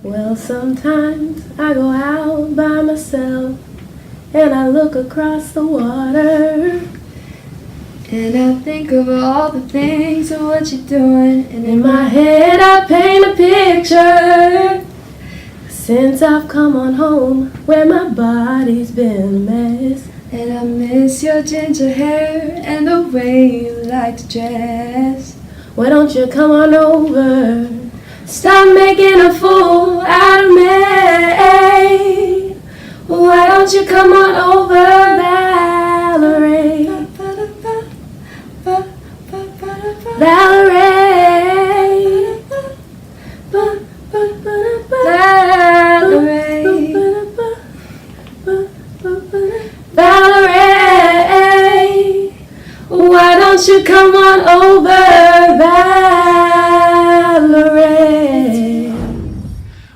Well, sometimes I go out by myself and I look across the water. And I think of all the things of what you're doing. And In my head I paint a picture. Since I've come on home where my body's been a mess. And I miss your ginger hair and the way you like to dress. Why don't you come on over? Stop making a fool out of me. Why don't you come on over, Valerie? Valerie. Valerie. Why don't you come on over, Valerie?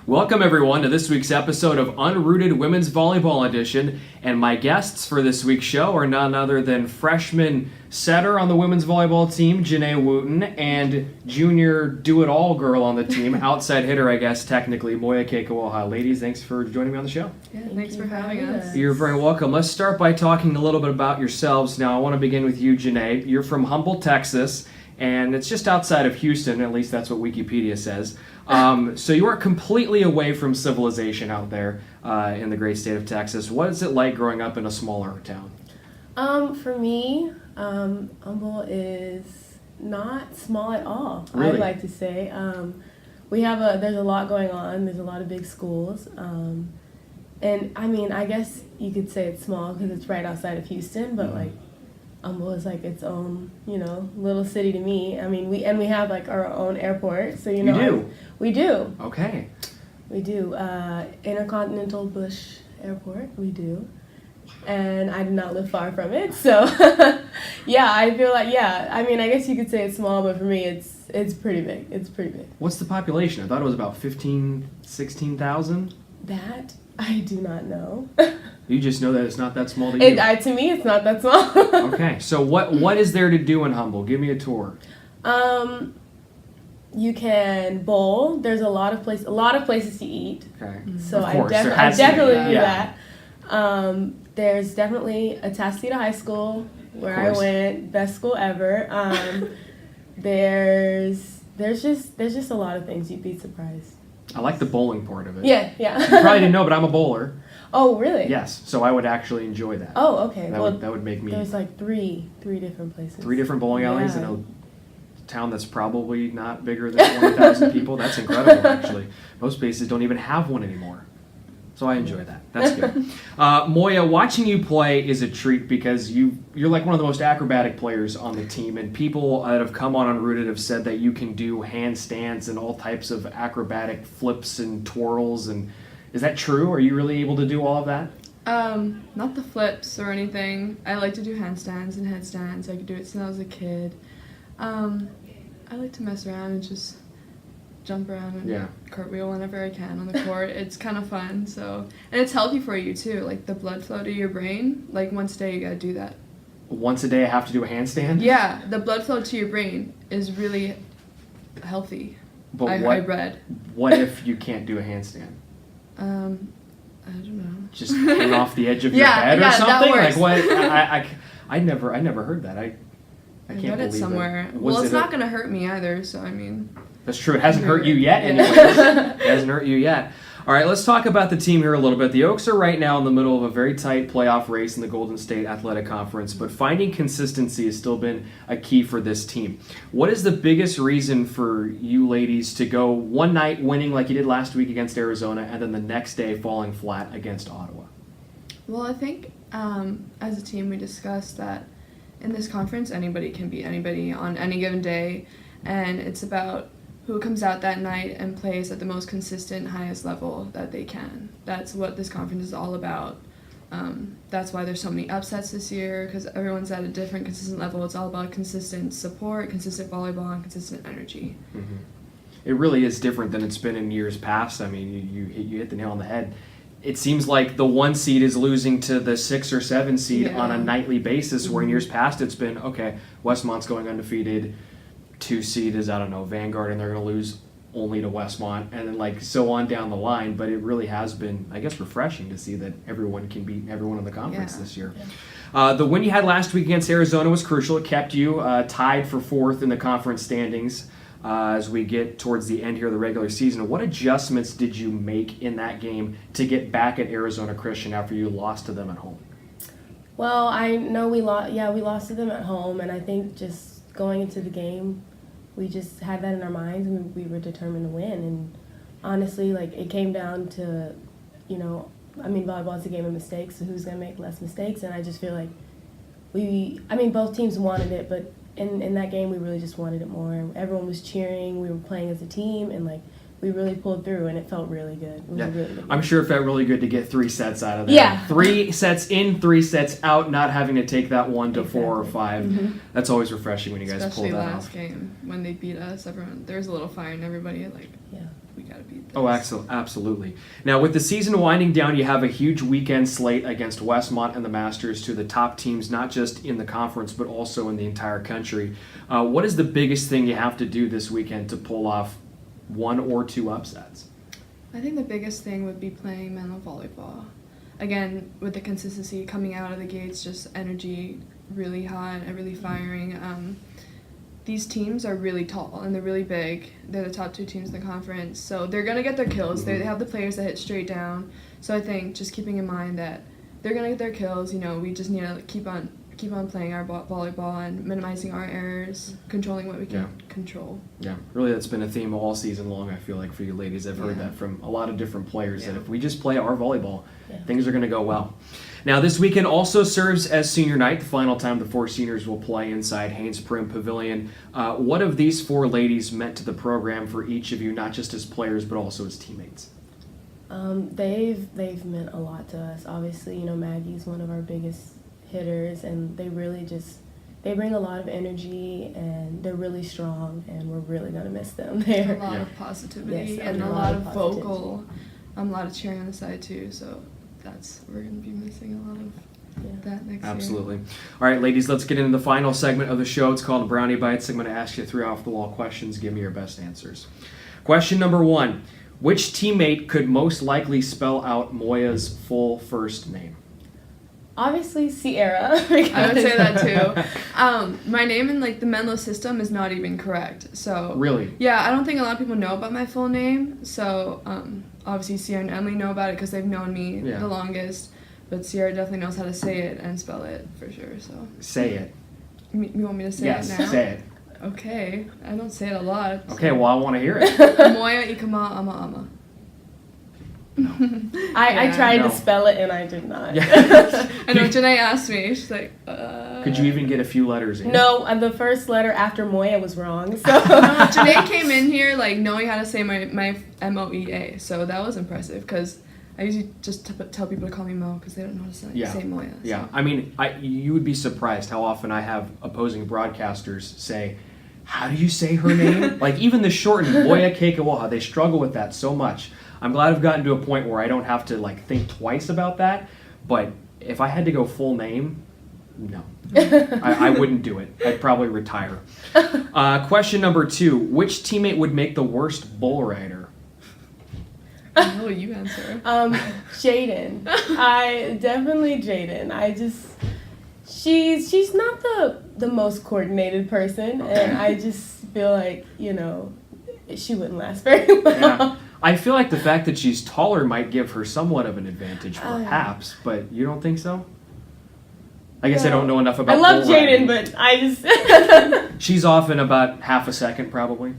Welcome everyone to this week's episode of Unrooted Women's Volleyball Edition, and my guests for this week's show are none other than freshman setter on the women's volleyball team, JaNay Wooten, and junior do-it-all girl on the team, outside hitter I guess technically, Moea Kekauoha. Ladies, thanks for joining me on the show. Yeah, thanks for having us. You're very welcome. Let's start by talking a little bit about yourselves. Now I want to begin with you, JaNay. You're from Humble, Texas, and it's just outside of Houston, at least that's what Wikipedia says. So you are completely away from civilization out there in the great state of Texas. What is it like growing up in a smaller town? For me, Humble is not small at all. Really? I'd like to say. There's a lot going on. There's a lot of big schools. And I mean, I guess you could say it's small because it's right outside of Houston, but like Humble is like its own, little city to me. I mean, we have like our own airport, so You do? We do. Okay. We do. Intercontinental Bush Airport, we do. And I do not live far from it, so yeah, I feel like, I mean, I guess you could say it's small, but for me, it's pretty big. It's pretty big. What's the population? I thought it was about 16,000. That, I do not know. You just know that it's not that small to you. To me, it's not that small. Okay, so what is there to do in Humble? Give me a tour. You can bowl. There's a lot of places to eat. Okay. So Of I course, there has to be, definitely do yeah. that. There's definitely a Tasita High School where I course. went, best school ever. There's just a lot of things. You'd be surprised. I like the bowling part of it. Yeah. You probably didn't know, but I'm a bowler. Oh, really? Yes, so I would actually enjoy that. Oh, okay. That would make me. There's like three different places. 3 different bowling alleys in Yeah. a town that's probably not bigger than 20,000 people. That's incredible, actually. Most places don't even have one anymore. So I enjoy that. That's good. Moea, watching you play is a treat because you're like one of the most acrobatic players on the team, and people that have come on Unrooted have said that you can do handstands and all types of acrobatic flips and twirls. And is that true? Are you really able to do all of that? Not the flips or anything. I like to do handstands and headstands. I could do it since I was a kid. I like to mess around and just jump around and cartwheel whenever I can on the court. It's kind of fun, and it's healthy for you too, like the blood flow to your brain. Like once a day you gotta do that. Once a day I have to do a handstand? Yeah, the blood flow to your brain is really healthy. But I read. What if you can't do a handstand? I don't know. Just hang off the edge of your head or something? Like what? I never heard that. I can't read believe it somewhere. Was it's not gonna hurt me either, so I mean. That's true. It hasn't hurt you yet, anyways. It hasn't hurt you yet. All right, let's talk about the team here a little bit. The Oaks are right now in the middle of a very tight playoff race in the Golden State Athletic Conference, but finding consistency has still been a key for this team. What is the biggest reason for you ladies to go one night winning like you did last week against Arizona and then the next day falling flat against Ottawa? Well, I think as a team we discussed that in this conference anybody can beat anybody on any given day, and it's about who comes out that night and plays at the most consistent, highest level that they can. That's what this conference is all about. That's why there's so many upsets this year, because everyone's at a different consistent level. It's all about consistent support, consistent volleyball, and consistent energy. Mm-hmm. It really is different than it's been in years past. I mean, you hit the nail on the head. It seems like the 1 seed is losing to the 6 or 7 seed on a nightly basis, where in years past it's been, okay, Westmont's going undefeated, 2 seed is, I don't know, Vanguard, and they're going to lose only to Westmont, and then like so on down the line. But it really has been, I guess, refreshing to see that everyone can beat everyone in the conference this year. The win you had last week against Arizona was crucial. It kept you tied for 4th in the conference standings as we get towards the end here of the regular season. What adjustments did you make in that game to get back at Arizona Christian after you lost to them at home? Well, I know we lost to them at home, and I think just going into the game, we just had that in our minds, and we were determined to win. And honestly, like, it came down to, volleyball is a game of mistakes, so who's going to make less mistakes? And I just feel like both teams wanted it, but in that game, we really just wanted it more. Everyone was cheering, we were playing as a team, and, like, we really pulled through, and it felt really good. It was a really good game. I'm sure it felt really good to get 3 sets out of there. Yeah. 3 sets in, 3 sets out, not having to take that 1 to 4 or 5. Mm-hmm. That's always refreshing when you guys Especially pull that off. last game when they beat us. Everyone, there was a little fire in everybody. Like, we gotta beat this. Oh, absolutely. Now, with the season winding down, you have a huge weekend slate against Westmont and the Masters, two of the top teams, not just in the conference, but also in the entire country. What is the biggest thing you have to do this weekend to pull off 1 or 2 upsets? I think the biggest thing would be playing Menlo volleyball. Again, with the consistency coming out of the gates, just energy really hot and really firing. These teams are really tall and they're really big. They're the top 2 teams in the conference, so they're going to get their kills. They have the players that hit straight down. So I think just keeping in mind that they're going to get their kills. We just need to keep on playing our volleyball and minimizing our errors, controlling what we can control. Yeah, really that's been a theme all season long, I feel like, for you ladies. I've heard that from a lot of different players, that if we just play our volleyball, things are going to go well. Now, this weekend also serves as senior night, the final time the 4 seniors will play inside Haynes Prim Pavilion. What have these 4 ladies meant to the program for each of you, not just as players, but also as teammates? They've meant a lot to us. Obviously, Maggie's one of our biggest hitters, and they really they bring a lot of energy, and they're really strong, and we're really going to miss them. A lot of positivity, Yes, and a lot of vocal, a lot of cheering on the side too, so we're going to be missing a lot of that next year. Absolutely. All right, ladies, let's get into the final segment of the show. It's called Brownie Bites. I'm going to ask you 3 off-the-wall questions. Give me your best answers. Question number 1. Which teammate could most likely spell out Moea's full first name? Obviously, Sierra. I would say that too. My name in the Menlo system is not even correct. So Really? Yeah, I don't think a lot of people know about my full name. So obviously Sierra and Emily know about it because they've known me the longest. But Sierra definitely knows how to say it and spell it for sure. So Say it. You want me to say it now? Yes, say it. Okay, I don't say it a lot. Okay, well, I want to hear it. Moea ikama ama ama. I tried to spell it and I did not. Yeah. I know JaNay asked me. She's like, Could you even get a few letters in? No, the first letter after Moea was wrong. So JaNay came in here knowing how to say my Moea, so that was impressive because I usually just tell people to call me Mo because they don't know how to say Moea. So. Yeah, I mean, you would be surprised how often I have opposing broadcasters say, how do you say her name? Even the shortened Moea Kekauoha, they struggle with that so much. I'm glad I've gotten to a point where I don't have to think twice about that, but if I had to go full name, no. I wouldn't do it. I'd probably retire. Question number 2, which teammate would make the worst bull rider? Oh, you answer. Jaden. Definitely Jaden. She's not the most coordinated person, and I just feel like, she wouldn't last very well. Yeah. I feel like the fact that she's taller might give her somewhat of an advantage, perhaps, but you don't think so? I guess I don't know enough about I love bull riding. Jaden, but I just... She's off in about half a second, probably.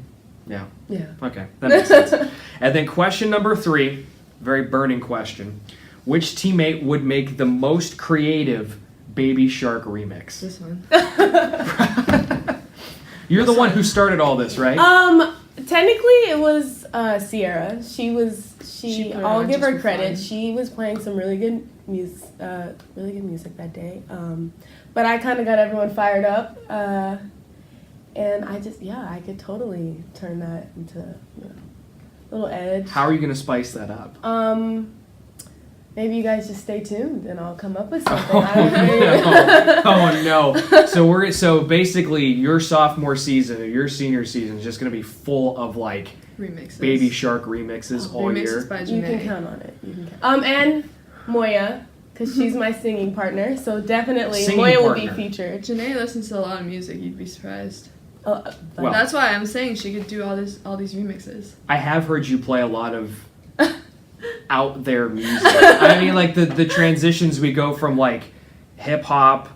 Yeah. Yeah. Okay, that makes sense. And then question number 3, very burning question. Which teammate would make the most creative Baby Shark remix? This one. You're the one who started all this, right? Technically, it was Sierra. I'll give her credit. Fun. She was playing some really good music that day. But I kind of got everyone fired up, and I could totally turn that into a little edge. How are you going to spice that up? Maybe you guys just stay tuned, and I'll come up with something. Oh no! So basically your sophomore season or your senior season is just going to be full of Remixes. Baby Shark remixes all Remixes year. by You can JaNay. count on it. You can count. And Moea, because she's my singing partner, so definitely Singing Moea will be partner. featured. JaNay listens to a lot of music. You'd be surprised. But Well- That's why I'm saying she could do all these remixes. I have heard you play a lot of out there music. I mean, like the transitions we go from like hip hop,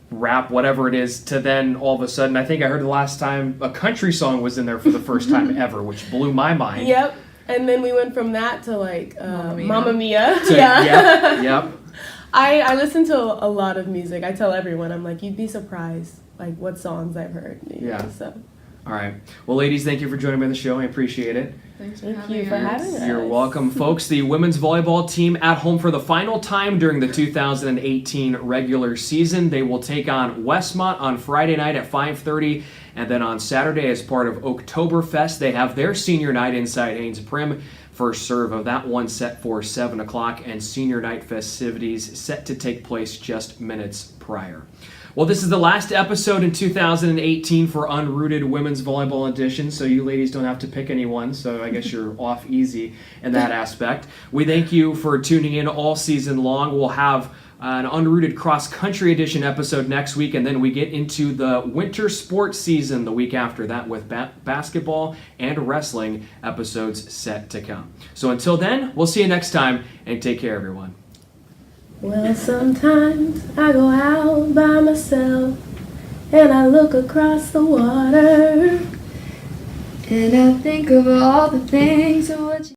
rap, whatever it is, to then all of a sudden, I think I heard the last time a country song was in there for the first time ever, which blew my mind. Yep. And then we went from that to like Mamma Mia. So, yep. I listen to a lot of music. I tell everyone, I'm like, you'd be surprised like what songs I've heard. Yeah. So All right. Well, ladies, thank you for joining me on the show. I appreciate it. Thanks for Thank having you for us. having us. You're welcome, folks. The women's volleyball team at home for the final time during the 2018 regular season. They will take on Westmont on Friday night at 5:30, and then on Saturday, as part of Oktoberfest, they have their senior night inside Haynes Prim. First serve of that one set for 7 o'clock, and senior night festivities set to take place just minutes prior. Well, this is the last episode in 2018 for Unrooted Women's Volleyball Edition, so you ladies don't have to pick anyone, so I guess you're off easy in that aspect. We thank you for tuning in all season long. We'll have an Unrooted Cross Country Edition episode next week, and then we get into the winter sports season the week after that with basketball and wrestling episodes set to come. So until then, we'll see you next time, and take care, everyone. Well, sometimes I go out by myself and I look across the water And I think of all the things of what you